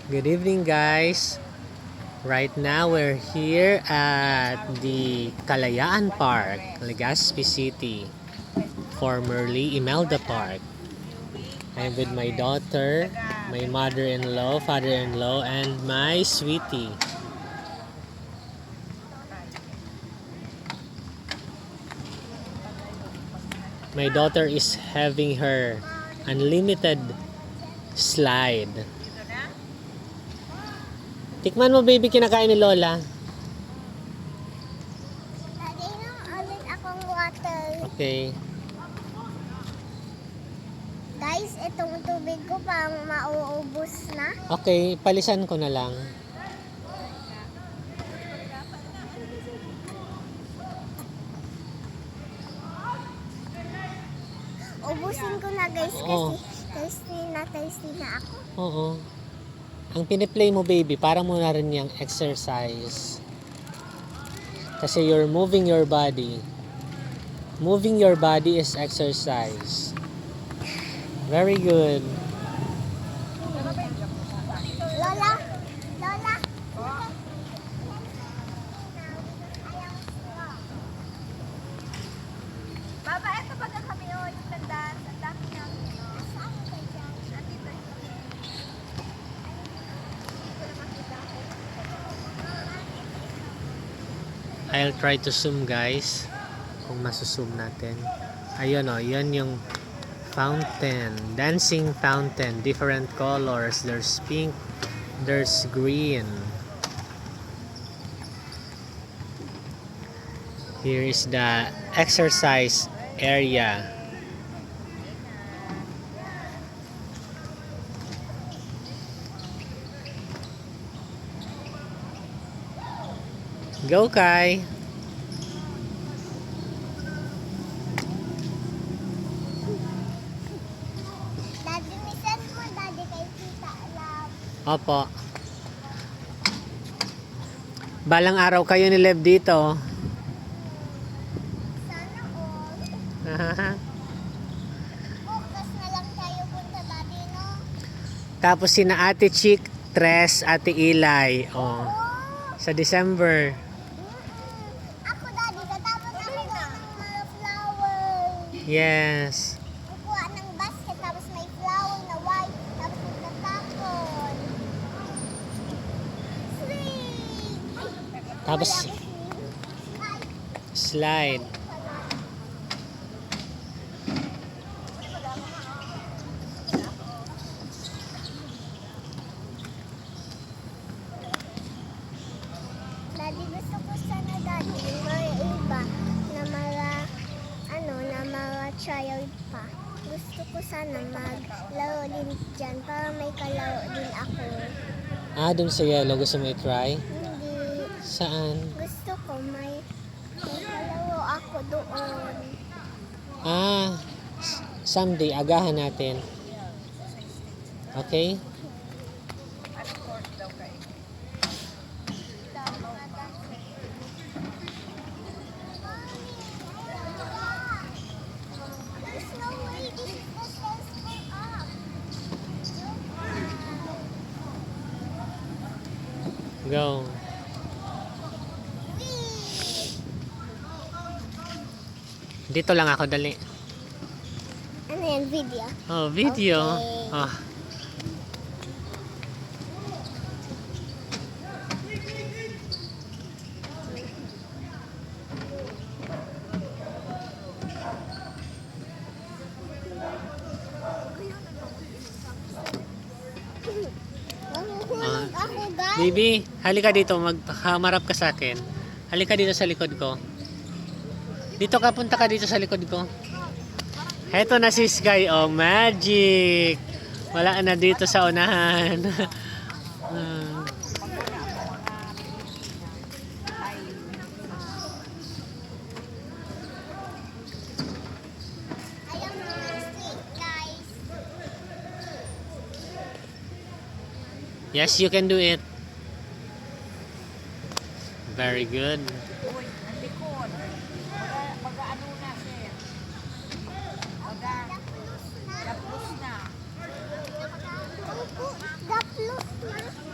Good evening, guys. Right now, we're here at the Kalayaan Park, Legazpi City, formerly Imelda Park. I'm with my daughter, my mother-in-law, father-in-law, and my sweetie. My daughter is having her unlimited slide. Tikman mo, baby, kinakain ni Lola. Nainom ulit akong water. Okay. Guys, itong tubig ko pang mauubos na. Okay, palisan ko na lang. Ubusin ko na guys Oo. kasi thirsty na ako. Oo. Ang piniplay mo, baby, para mo na rin yung exercise. Kasi you're moving your body. Moving your body is exercise. Very good. Lola? Lola? Baba, eto baga kami yung landas. Ang dami namin. Saan ka dyan? Nandito. I'll try to zoom, guys. Kung masusum natin. Ayun, oh, yun yung fountain. Dancing fountain. Different colors. There's pink. There's green. Here is the exercise area. Go, Kai! Daddy, misan mo, daddy, kay Tita Love. Opo. Balang araw kayo ni Lev dito. Sana all. Bukas na lang tayo punta, daddy, no? Tapos sina Ate Chick, Tres, Ate Eli. Oh, Oh! sa December. Ako, daddy, katapos ako ng mga flower. Yes. Kukuha ng basket, tapos may flower na white, tapos magtatapon. Swing! Tapos Wala ko swing. Ay, slide. daddy, gusto ko sana, daddy, yung mga iba na mga, na mga child pa. Gusto ko sana maglaro din dyan para may kalaro din ako. Ah, dun sa yellow. Gusto mo i-try? Hindi. Saan? Gusto ko may kalaro ako doon. Ah, someday, agahan natin. Okay? There's no way this is the stairs go up. Go. Dito lang ako, dali. Ano yan, video? Oh, video. Okay. Oh. Mahuhulog ako, guys. Baby, halika dito. Maghamarap ka sa akin. Halika dito sa likod ko. Dito ka, punta ka dito sa likod ko. Heto na si Sky. Oh, magic! Wala na dito sa unahan. Ah. Ayan mga street, guys. Yes, you can do it. Very good. Uy, ang likod. Baga ano na, sir. Baga, Tapos na. tapos na. Gaplos na.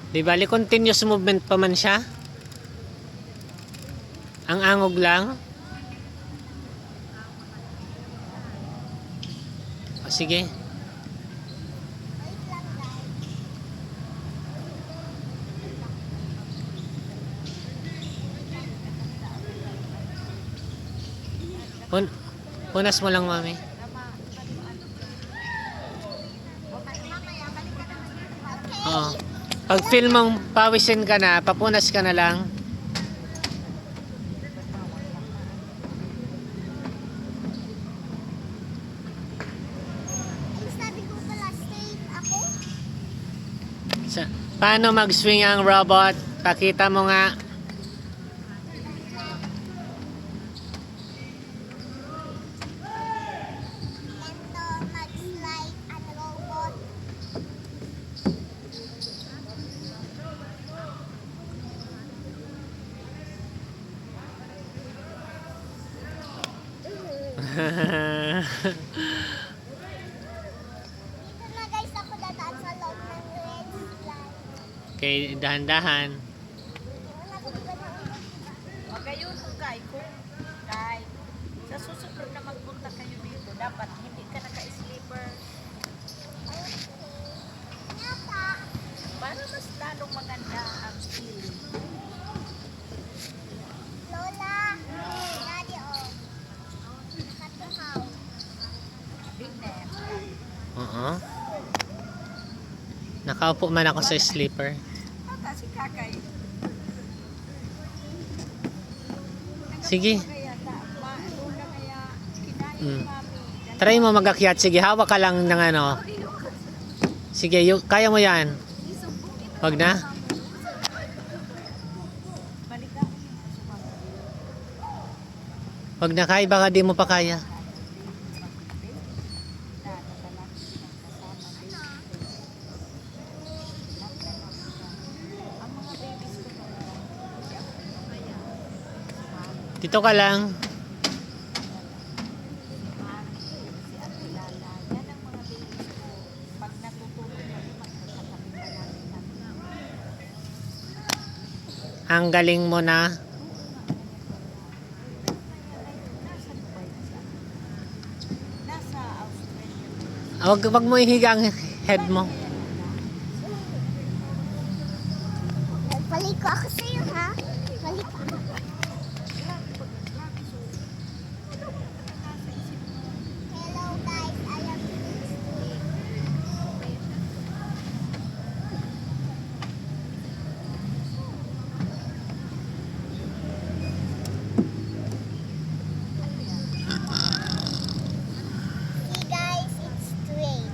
Di bali, continuous movement pa man siya. Ang angog lang. O, sige. Wait lang guys. Punas mo lang, mami. Okay. Oo. Pag feel mong pawisin ka na, papunas ka na lang. Ay, sabi ko pala, safe ako. Paano mag-swing ang robot? Pakita mo nga. Ganito mag-slide ang robot. Dito na guys ako dadaan sa loob ng red slide. Okay, dahan-dahan. Wala ko ba na ulit? Huwag kayo kay kay. Sa susunod na magpunta kayo dito, dapat hindi ka naka-sleeper Napa. para mas lalong maganda ang feeling. Lola. Daddy, oh. Nakatuhaw. Big nap. Oo. Nakaupo man ako sa sleeper. Kasi kakay. Sige. Kaya Lola kaya kinain Mm. mami. Try mo mag-akyat. Sige, hawak ka lang ng ano. Sige, kaya mo yan. Wag na. Balik ka. Wag na, kaya. Baka di mo pa kaya. Dito ka lang. Ang galing mo na. Nasa Australia. Wag mo ihiga ang head mo. Nagpaliko ako sa'yo, ha? Paliko. Hello guys, I am See guys, it's straight.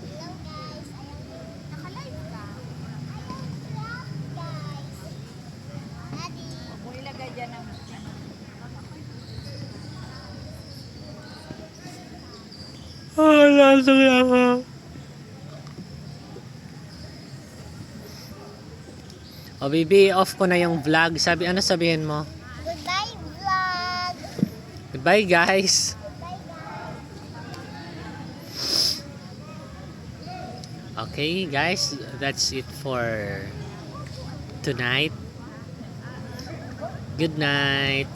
Hello guys, I am naka-live ka. I am crap guys. Daddy. Kung ilagay dyan ang Lasok ako. O, baby, off ko na yung vlog. Ano sabihin mo? Goodbye vlog. Goodbye, guys. Goodbye guys. Okay, guys, that's it for tonight. Good night.